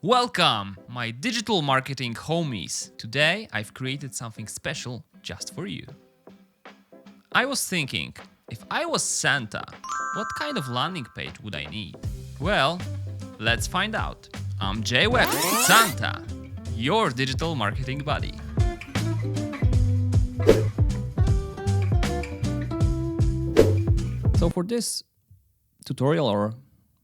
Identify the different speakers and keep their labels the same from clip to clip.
Speaker 1: Welcome, my digital marketing homies. Today I've created something special just for you. I was thinking, if I was Santa, what kind of landing page would I need? Well, let's find out. I'm Webski, Santa, your digital marketing buddy. So for this tutorial or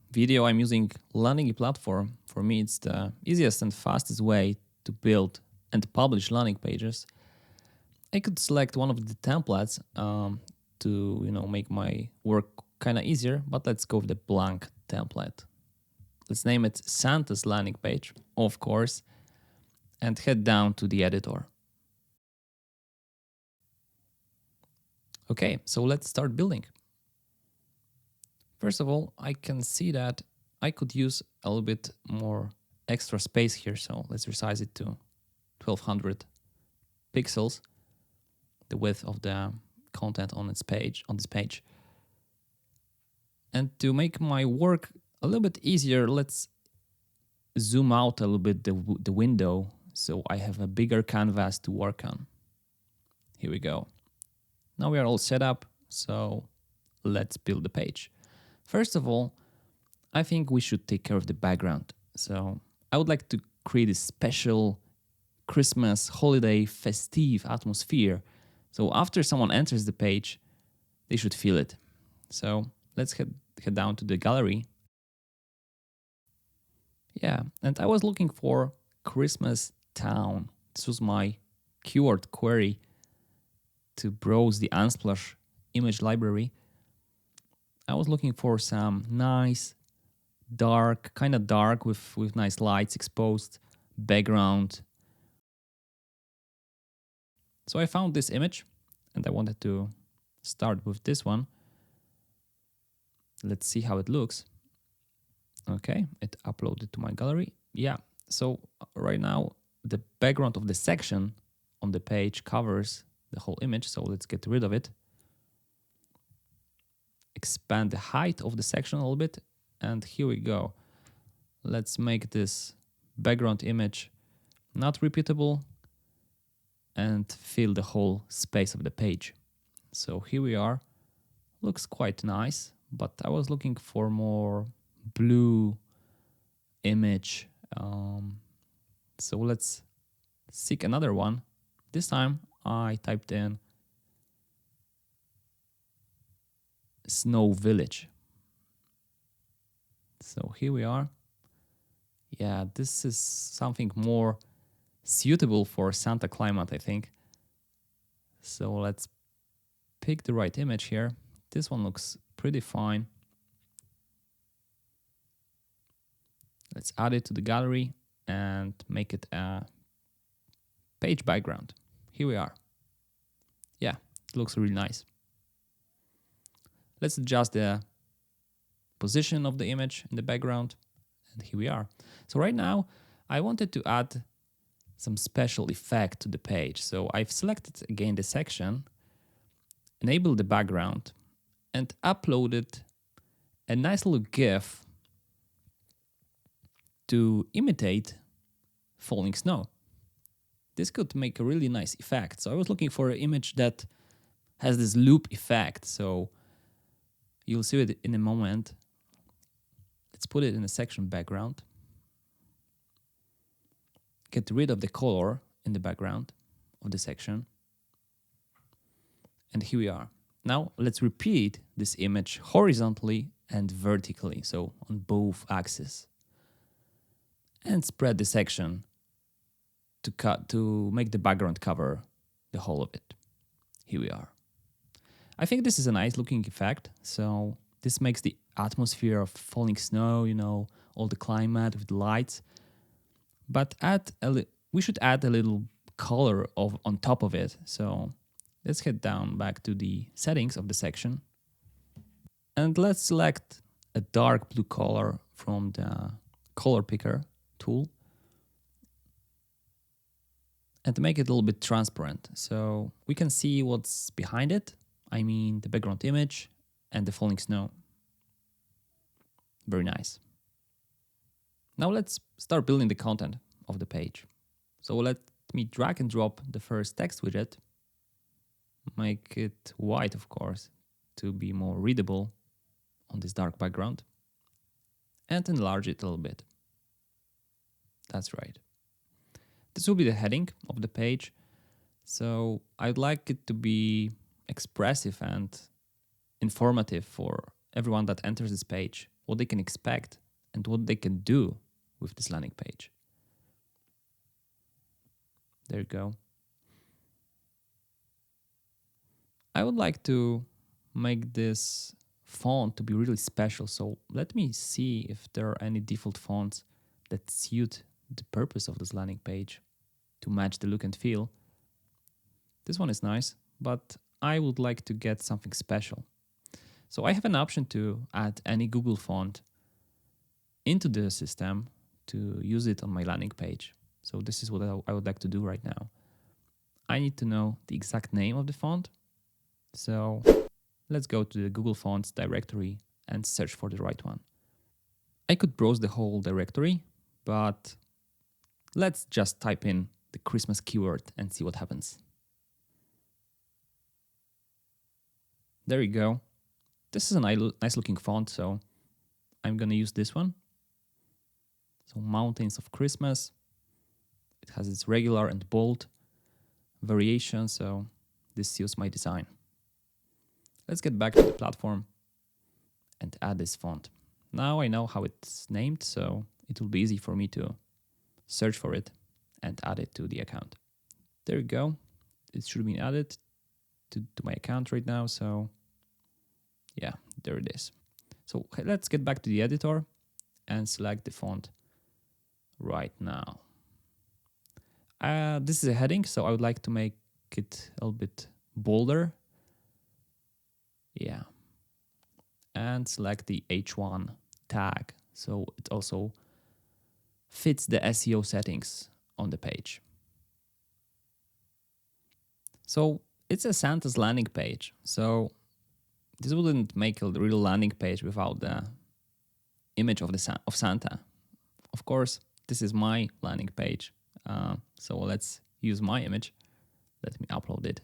Speaker 1: video, I'm using landingi platform. For me, it's the easiest and fastest way to build and publish landing pages. I could select one of the templates to make my work kind of easier, but let's go with the blank template. Let's name it Santa's landing page, of course, and head down to the editor. Okay, so let's start building. First of all, I can see that I could use a little bit more extra space here. So let's resize it to 1200 pixels, the width of the content on this page. And to make my work a little bit easier, let's zoom out a little bit the window so I have a bigger canvas to work on. Here we go. Now we are all set up, so let's build the page. First of all, I think we should take care of the background. So I would like to create a special Christmas, holiday, festive atmosphere. So after someone enters the page, they should feel it. So let's head down to the gallery. Yeah, and I was looking for Christmas town. This was my keyword query to browse the Unsplash image library. I was looking for some nice, kind of dark with nice lights exposed, background. So I found this image and I wanted to start with this one. Let's see how it looks. Okay, it uploaded to my gallery. Yeah, so right now the background of the section on the page covers the whole image. So let's get rid of it. Expand the height of the section a little bit, and here we go. Let's make this background image not repeatable and fill the whole space of the page. So here we are. Looks quite nice, but I was looking for more blue image. So let's seek another one. This time I typed in Snow Village. So here we are. Yeah, this is something more suitable for Santa climate, I think. So let's pick the right image here. This one looks pretty fine. Let's add it to the gallery and make it a page background. Here we are. Yeah, it looks really nice. Let's adjust the position of the image in the background, and here we are. So right now, I wanted to add some special effect to the page. So I've selected again the section, enabled the background, and uploaded a nice little GIF to imitate falling snow. This could make a really nice effect. So I was looking for an image that has this loop effect. So you'll see it in a moment. Let's put it in a section background. Get rid of the color in the background of the section. And here we are. Now let's repeat this image horizontally and vertically, so on both axes. And spread the section to make the background cover the whole of it. Here we are. I think this is a nice looking effect. So this makes the atmosphere of falling snow, all the climate with lights. But we should add a little color on top of it. So let's head down back to the settings of the section. And let's select a dark blue color from the color picker tool. And to make it a little bit transparent. So we can see what's behind it. I mean, the background image and the falling snow. Very nice. Now let's start building the content of the page. So let me drag and drop the first text widget, make it white, of course, to be more readable on this dark background, and enlarge it a little bit. That's right. This will be the heading of the page. So I'd like it to be expressive and informative for everyone that enters this page, what they can expect and what they can do with this landing page. There you go. I would like to make this font to be really special. So let me see if there are any default fonts that suit the purpose of this landing page to match the look and feel. This one is nice, but I would like to get something special. So I have an option to add any Google font into the system to use it on my landing page. So this is what I would like to do right now. I need to know the exact name of the font. So let's go to the Google Fonts directory and search for the right one. I could browse the whole directory, but let's just type in the Christmas keyword and see what happens. There you go. This is a nice looking font, so I'm gonna use this one. So Mountains of Christmas. It has its regular and bold variation, so this suits my design. Let's get back to the platform and add this font. Now I know how it's named, so it will be easy for me to search for it and add it to the account. There you go. It should be added to my account right now, so yeah, there it is. So let's get back to the editor and select the font right now. This is a heading, so I would like to make it a little bit bolder. Yeah. And select the H1 tag, so it also fits the SEO settings on the page. So it's a Santa's landing page, so this wouldn't make a real landing page without the image of Santa. Of course, this is my landing page, so let's use my image. Let me upload it.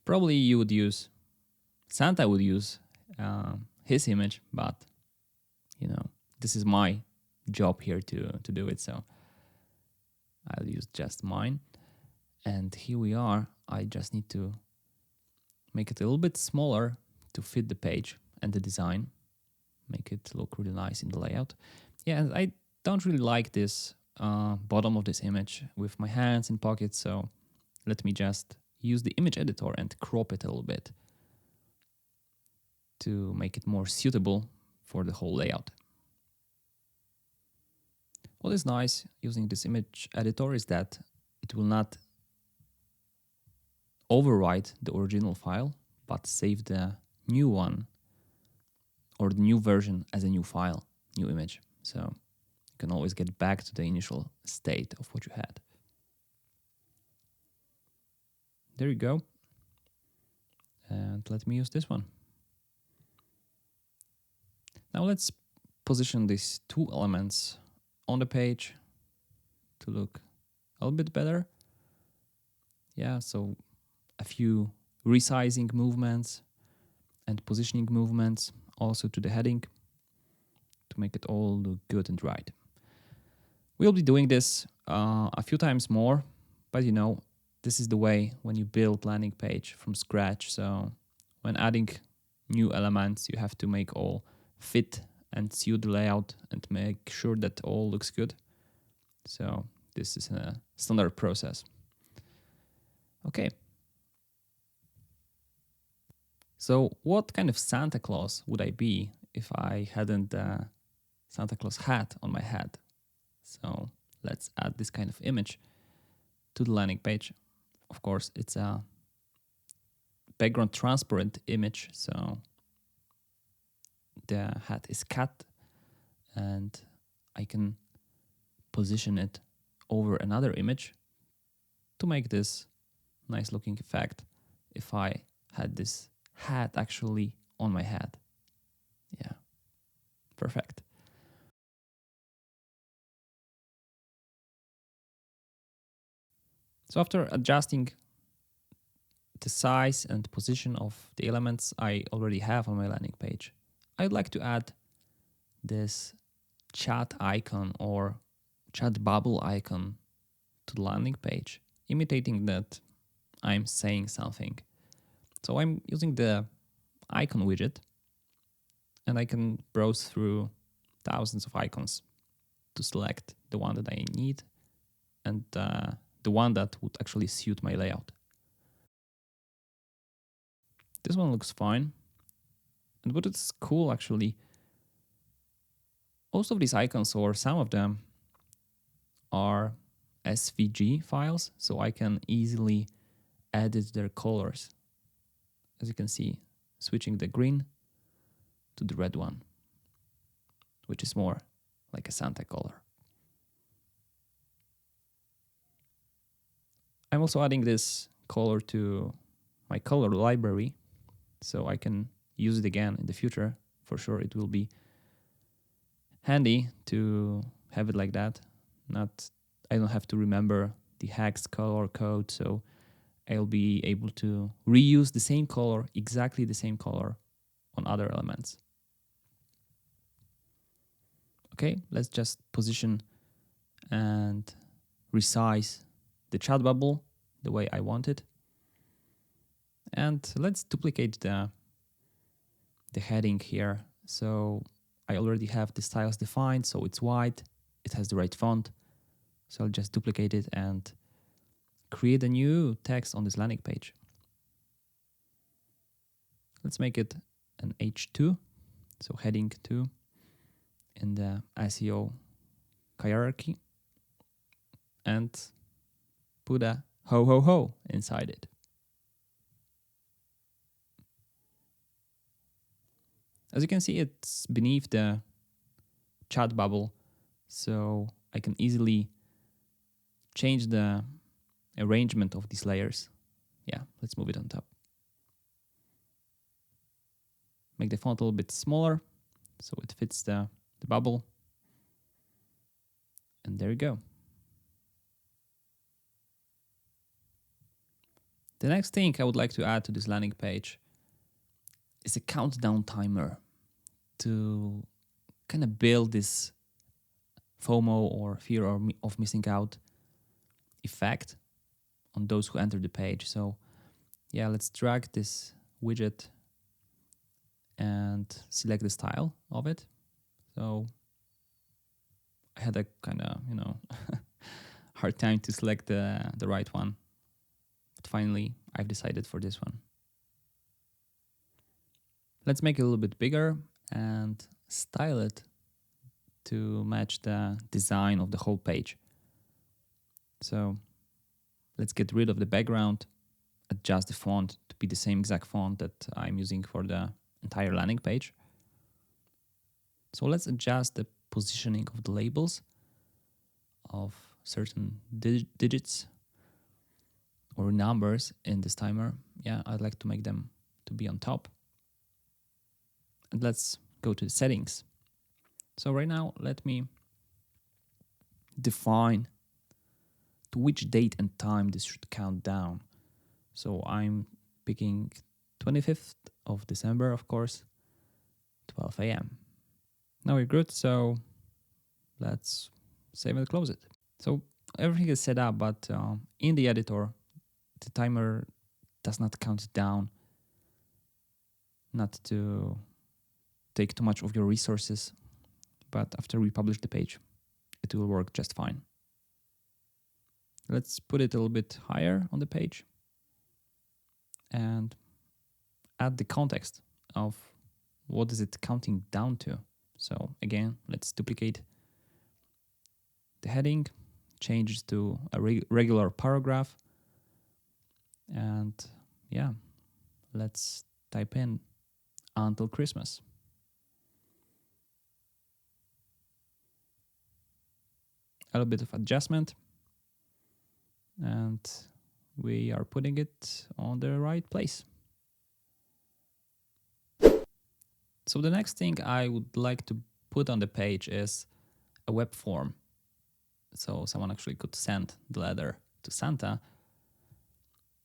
Speaker 1: Probably Santa would use his image, but this is my job here to do it, so I'll use just mine. And here we are. I just need to make it a little bit smaller to fit the page and the design, make it look really nice in the layout. Yeah, and I don't really like this bottom of this image with my hands in pockets, so let me just use the image editor and crop it a little bit to make it more suitable for the whole layout. What is nice using this image editor is that it will not overwrite the original file, but save the new one or the new version as a new file, new image. So you can always get back to the initial state of what you had. There you go. And let me use this one. Now let's position these two elements on the page to look a little bit better. Yeah, so a few resizing movements and positioning movements also to the heading to make it all look good and right. We'll be doing this a few times more, but this is the way when you build landing page from scratch. So when adding new elements, you have to make all fit and suit the layout and make sure that all looks good. So this is a standard process. Okay. So what kind of Santa Claus would I be if I hadn't the Santa Claus hat on my head? So let's add this kind of image to the landing page. Of course, it's a background transparent image, so the hat is cut and I can position it over another image to make this nice looking effect if I had this hat actually on my head. Yeah, perfect. So after adjusting the size and position of the elements I already have on my landing page, I'd like to add this chat icon or chat bubble icon to the landing page, imitating that I'm saying something. So I'm using the icon widget, and I can browse through thousands of icons to select the one that I need and the one that would actually suit my layout. This one looks fine. And what is cool actually, most of these icons, or some of them, are SVG files, so I can easily edit their colors. As you can see, switching the green to the red one, which is more like a Santa color. I'm also adding this color to my color library, so I can use it again in the future. For sure, it will be handy to have it like that. I don't have to remember the hex color code, so I'll be able to reuse the same color, exactly the same color, on other elements. Okay, let's just position and resize the chat bubble the way I want it. And let's duplicate the heading here. So I already have the styles defined, so it's white, it has the right font. So I'll just duplicate it and create a new text on this landing page. Let's make it an H2, so heading 2 in the SEO hierarchy, and put a ho ho ho inside it. As you can see, it's beneath the chat bubble, so I can easily change the arrangement of these layers. Yeah, let's move it on top. Make the font a little bit smaller so it fits the bubble. And there you go. The next thing I would like to add to this landing page is a countdown timer to kind of build this FOMO, or fear of missing out effect, on those who enter the page. So yeah, let's drag this widget and select the style of it. So I had a kind of, hard time to select the right one. But finally, I've decided for this one. Let's make it a little bit bigger and style it to match the design of the whole page. So let's get rid of the background, adjust the font to be the same exact font that I'm using for the entire landing page. So let's adjust the positioning of the labels of certain digits or numbers in this timer. Yeah, I'd like to make them to be on top. And let's go to the settings. So right now, let me define to which date and time this should count down. So I'm picking 25th of December, of course, 12 a.m. Now we're good, so let's save and close it. So everything is set up, but in the editor, the timer does not count down, not to take too much of your resources, but after we publish the page, it will work just fine. Let's put it a little bit higher on the page and add the context of what is it counting down to. So again, let's duplicate the heading, change it to a regular paragraph, and yeah, let's type in until Christmas. A little bit of adjustment, and we are putting it on the right place. So the next thing I would like to put on the page is a web form. So someone actually could send the letter to Santa.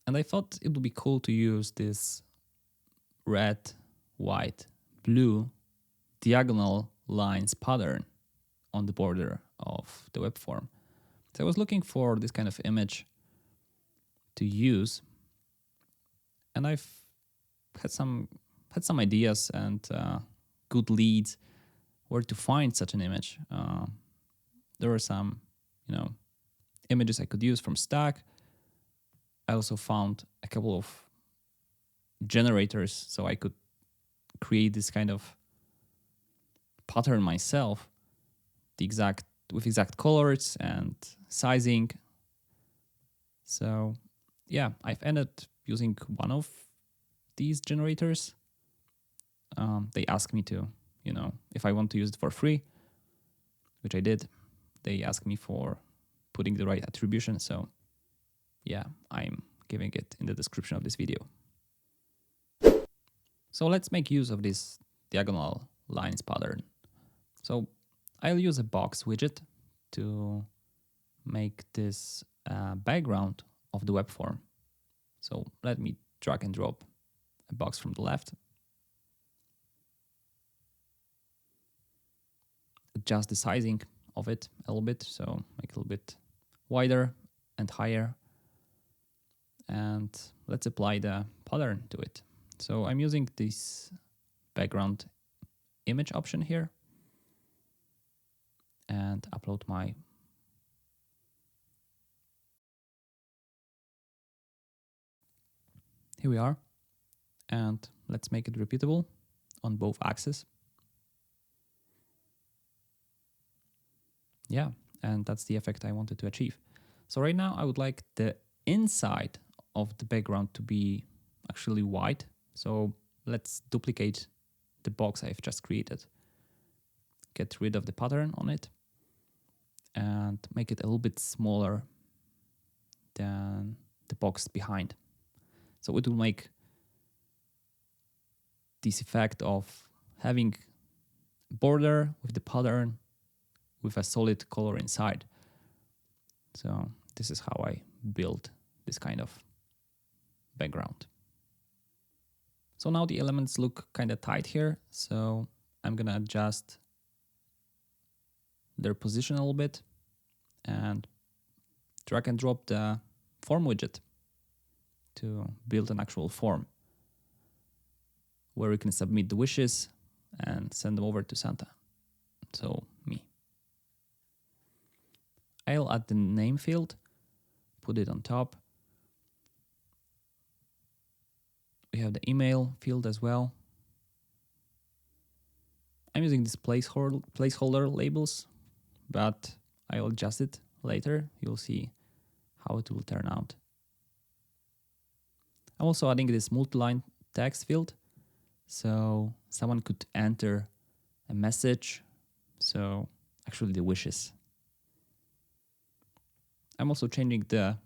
Speaker 1: And I thought it would be cool to use this red, white, blue diagonal lines pattern on the border of the web form. So I was looking for this kind of image to use, and I've had some ideas and good leads where to find such an image. There were some, images I could use from Stack. I also found a couple of generators, so I could create this kind of pattern myself, with exact colors and sizing. So yeah, I've ended using one of these generators. They asked me to, if I want to use it for free, which I did. They asked me for putting the right attribution. So yeah, I'm giving it in the description of this video. So let's make use of this diagonal lines pattern. So I'll use a box widget to make this background of the web form. So let me drag and drop a box from the left. Adjust the sizing of it a little bit, so make it a little bit wider and higher. And let's apply the pattern to it. So I'm using this background image option here and upload my here we are, and let's make it repeatable on both axes. Yeah, and that's the effect I wanted to achieve. So right now I would like the inside of the background to be actually white. So let's duplicate the box I've just created, get rid of the pattern on it, and make it a little bit smaller than the box behind. So it will make this effect of having border with the pattern with a solid color inside. So this is how I build this kind of background. So now the elements look kind of tight here. So I'm going to adjust their position a little bit and drag and drop the form widget to build an actual form where we can submit the wishes and send them over to Santa. So me. I'll add the name field, put it on top. We have the email field as well. I'm using these placeholder labels, but I'll adjust it later. You'll see how it will turn out. I'm also adding this multi-line text field, so someone could enter a message, so actually the wishes. I'm also changing the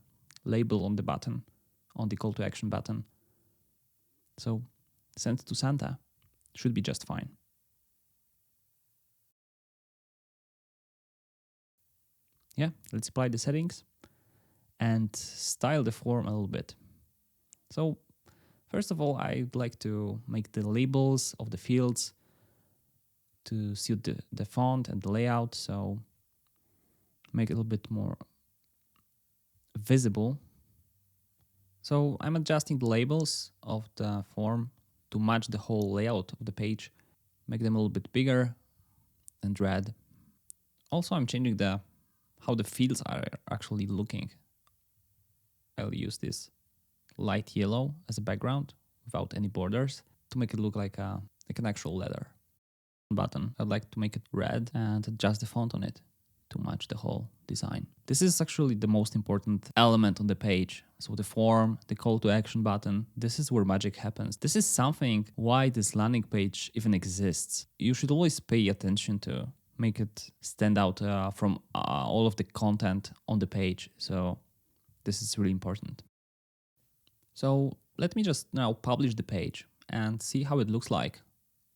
Speaker 1: label on the button, on the call to action button. So send to Santa should be just fine. Yeah, let's apply the settings and style the form a little bit. So first of all, I'd like to make the labels of the fields to suit the font and the layout. So make it a little bit more visible. So I'm adjusting the labels of the form to match the whole layout of the page, make them a little bit bigger and red. Also, I'm changing how the fields are actually looking. I'll use this light yellow as a background without any borders to make it look like an actual letter. Button, I'd like to make it red and adjust the font on it to match the whole design. This is actually the most important element on the page. So the form, the call to action button, this is where magic happens. This is something why this landing page even exists. You should always pay attention to make it stand out from all of the content on the page. So this is really important. So let me just now publish the page and see how it looks like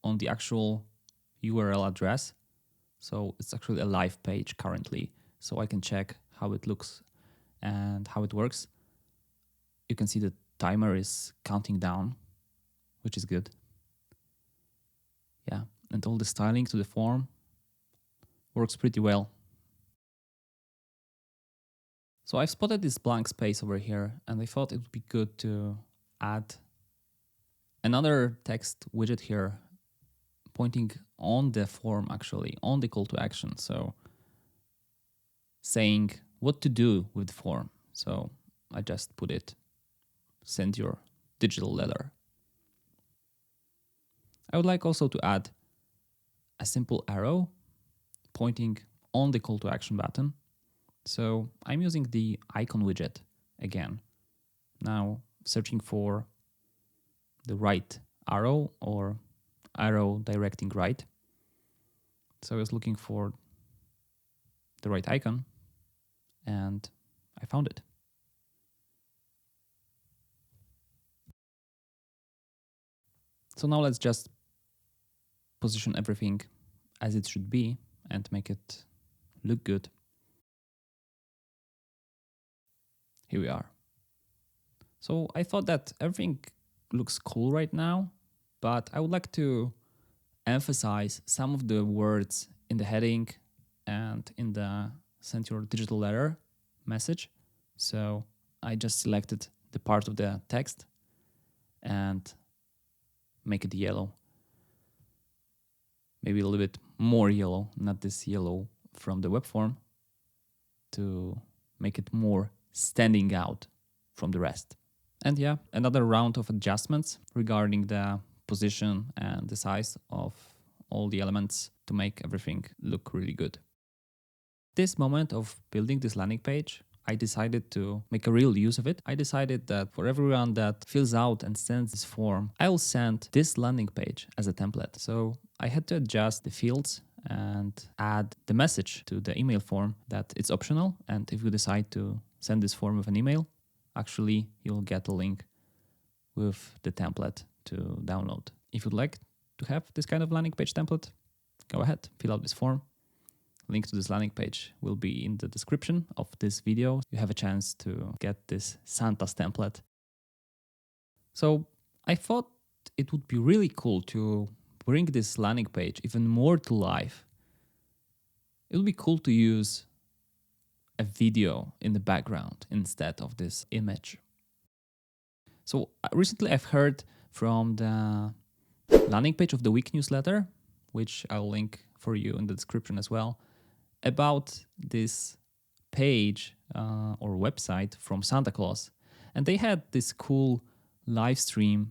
Speaker 1: on the actual URL address. So it's actually a live page currently. So I can check how it looks and how it works. You can see the timer is counting down, which is good. Yeah, and all the styling to the form works pretty well. So I've spotted this blank space over here, and I thought it would be good to add another text widget here pointing on the form, actually, on the call to action. So saying what to do with the form. So I just put it, send your digital letter. I would like also to add a simple arrow pointing on the call to action button. So I'm using the icon widget again. Now searching for the right arrow or arrow directing right. So I was looking for the right icon and I found it. So now let's just position everything as it should be and make it look good. Here we are. So I thought that everything looks cool right now, but I would like to emphasize some of the words in the heading and in the send your digital letter message. So I just selected the part of the text and make it yellow. Maybe a little bit more yellow, not this yellow from the web form, to make it more standing out from the rest. And yeah, another round of adjustments regarding the position and the size of all the elements to make everything look really good. This moment of building this landing page, I decided to make a real use of it. I decided that for everyone that fills out and sends this form, I will send this landing page as a template. So I had to adjust the fields and add the message to the email form that it's optional. And if you decide to send this form with an email, actually you'll get a link with the template to download. If you'd like to have this kind of landing page template, go ahead, fill out this form. Link to this landing page will be in the description of this video. You have a chance to get this Santa's template. So I thought it would be really cool to bring this landing page even more to life. It would be cool to use a video in the background instead of this image. So recently I've heard from the landing page of the week newsletter, which I'll link for you in the description as well, about this page or website from Santa Claus. And they had this cool live stream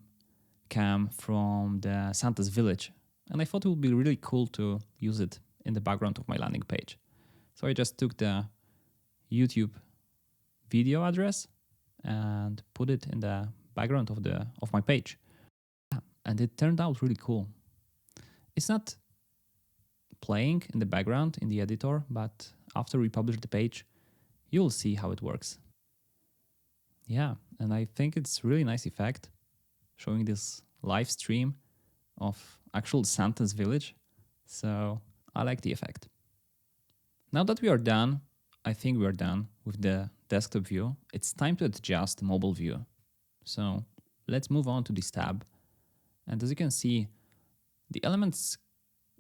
Speaker 1: cam from the Santa's village. And I thought it would be really cool to use it in the background of my landing page. So I just took the YouTube video address and put it in the background of my page. And it turned out really cool. It's not playing in the background in the editor, but after we publish the page, you'll see how it works. Yeah, and I think it's really nice effect showing this live stream of actual Santa's village. So I like the effect. Now that we are done, I think we are done with the desktop view. It's time to adjust the mobile view. So let's move on to this tab. And as you can see, the elements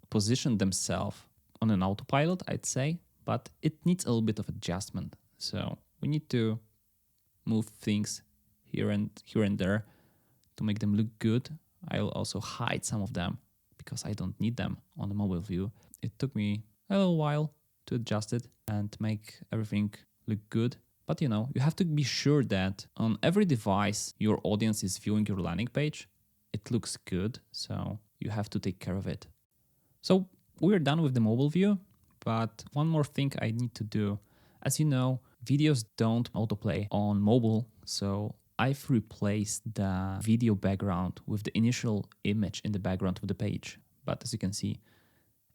Speaker 1: position themselves on an autopilot, I'd say, but it needs a little bit of adjustment. So we need to move things here and there to make them look good. I'll also hide some of them because I don't need them on the mobile view. It took me a little while to adjust it and make everything look good. But you know, you have to be sure that on every device your audience is viewing your landing page, it looks good. So you have to take care of it. So we're done with the mobile view, but one more thing I need to do. As you know, videos don't autoplay on mobile, so I've replaced the video background with the initial image in the background of the page. But as you can see,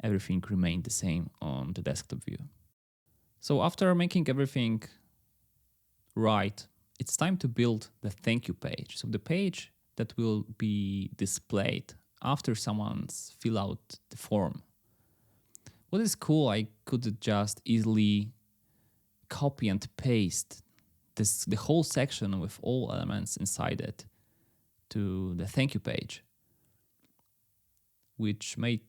Speaker 1: everything remained the same on the desktop view. So after making everything right, it's time to build the thank you page. So the page that will be displayed after someone's fill out the form. What is cool, I could just easily copy and paste the whole section with all elements inside it to the thank you page, which made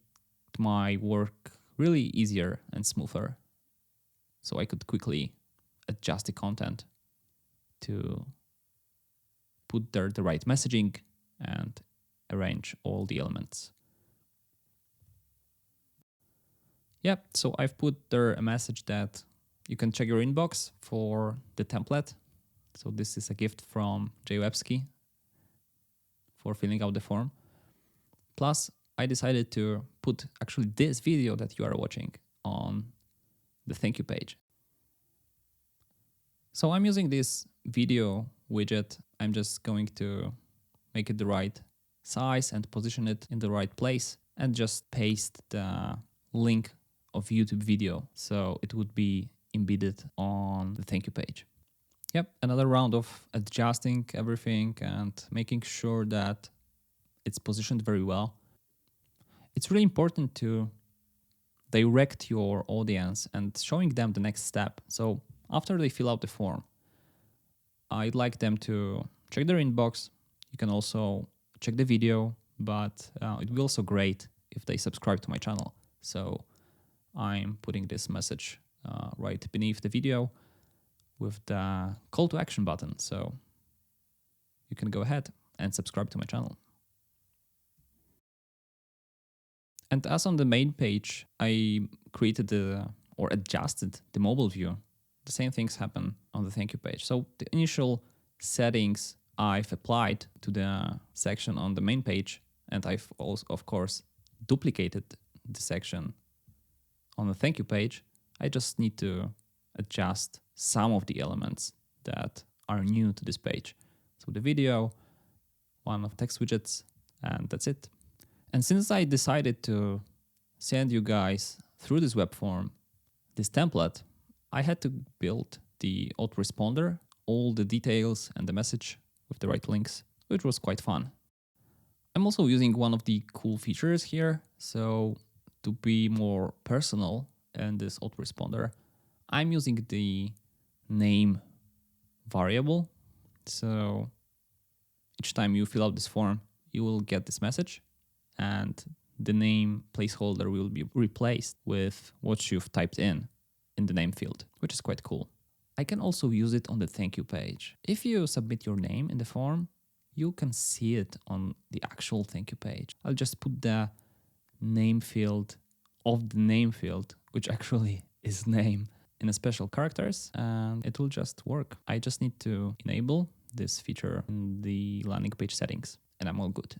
Speaker 1: my work really easier and smoother. So I could quickly adjust the content to put there the right messaging and arrange all the elements. Yep, so I've put there a message that you can check your inbox for the template. So this is a gift from Webski for filling out the form. Plus, I decided to put actually this video that you are watching on the thank you page. So I'm using this video widget. I'm just going to make it the right size and position it in the right place and just paste the link of YouTube video so it would be embedded on the thank you page. Yep, another round of adjusting everything and making sure that it's positioned very well. It's really important to direct your audience and showing them the next step. So after they fill out the form, I'd like them to check their inbox. You can also check the video, but it would be also great if they subscribe to my channel. So I'm putting this message right beneath the video with the call to action button. So you can go ahead and subscribe to my channel. And as on the main page, I created or adjusted the mobile view. The same things happen on the thank you page. So the initial settings I've applied to the section on the main page, and I've also, of course, duplicated the section on the thank you page. I just need to adjust some of the elements that are new to this page. So the video, one of text widgets, and that's it. And since I decided to send you guys through this web form, this template, I had to build the autoresponder, all the details and the message with the right links, which was quite fun. I'm also using one of the cool features here. So to be more personal in this autoresponder, I'm using the name variable. So each time you fill out this form, you will get this message and the name placeholder will be replaced with what you've typed in the name field, which is quite cool. I can also use it on the thank you page. If you submit your name in the form, you can see it on the actual thank you page. I'll just put the name field of the name field, which actually is name, in a special characters, and it will just work. I just need to enable this feature in the landing page settings, and I'm all good.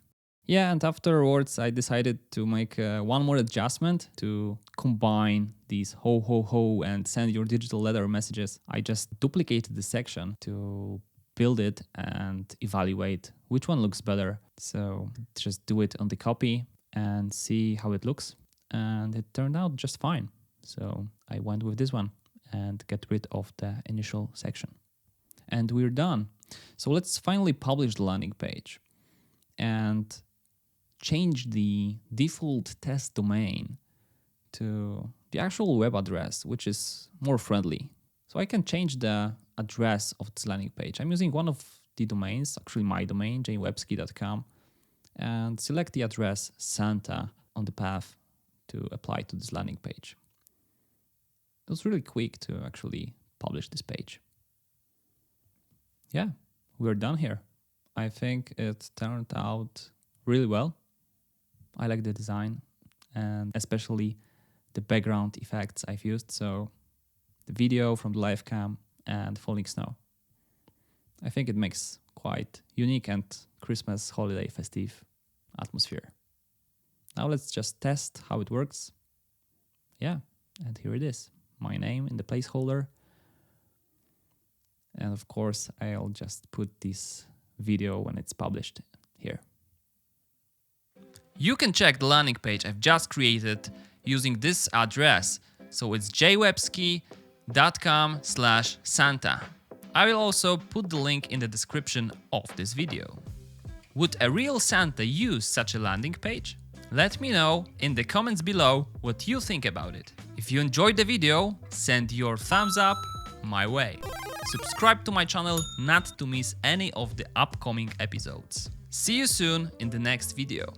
Speaker 1: Yeah, and afterwards I decided to make one more adjustment to combine these ho ho ho and send your digital letter messages. I just duplicated the section to build it and evaluate which one looks better. So just do it on the copy and see how it looks. And it turned out just fine. So I went with this one and get rid of the initial section. And we're done. So let's finally publish the landing page and change the default test domain to the actual web address, which is more friendly. So I can change the address of this landing page. I'm using one of the domains, actually my domain, jwebski.com, and select the address Santa on the path to apply to this landing page. It was really quick to actually publish this page. Yeah, we're done here. I think it turned out really well. I like the design and especially the background effects I've used. So the video from the live cam and falling snow. I think it makes quite unique and Christmas holiday festive atmosphere. Now let's just test how it works. Yeah, and here it is. My name in the placeholder. And of course, I'll just put this video when it's published here. You can check the landing page I've just created using this address. So it's jwebski.com/Santa. I will also put the link in the description of this video. Would a real Santa use such a landing page? Let me know in the comments below what you think about it. If you enjoyed the video, send your thumbs up my way. Subscribe to my channel not to miss any of the upcoming episodes. See you soon in the next video.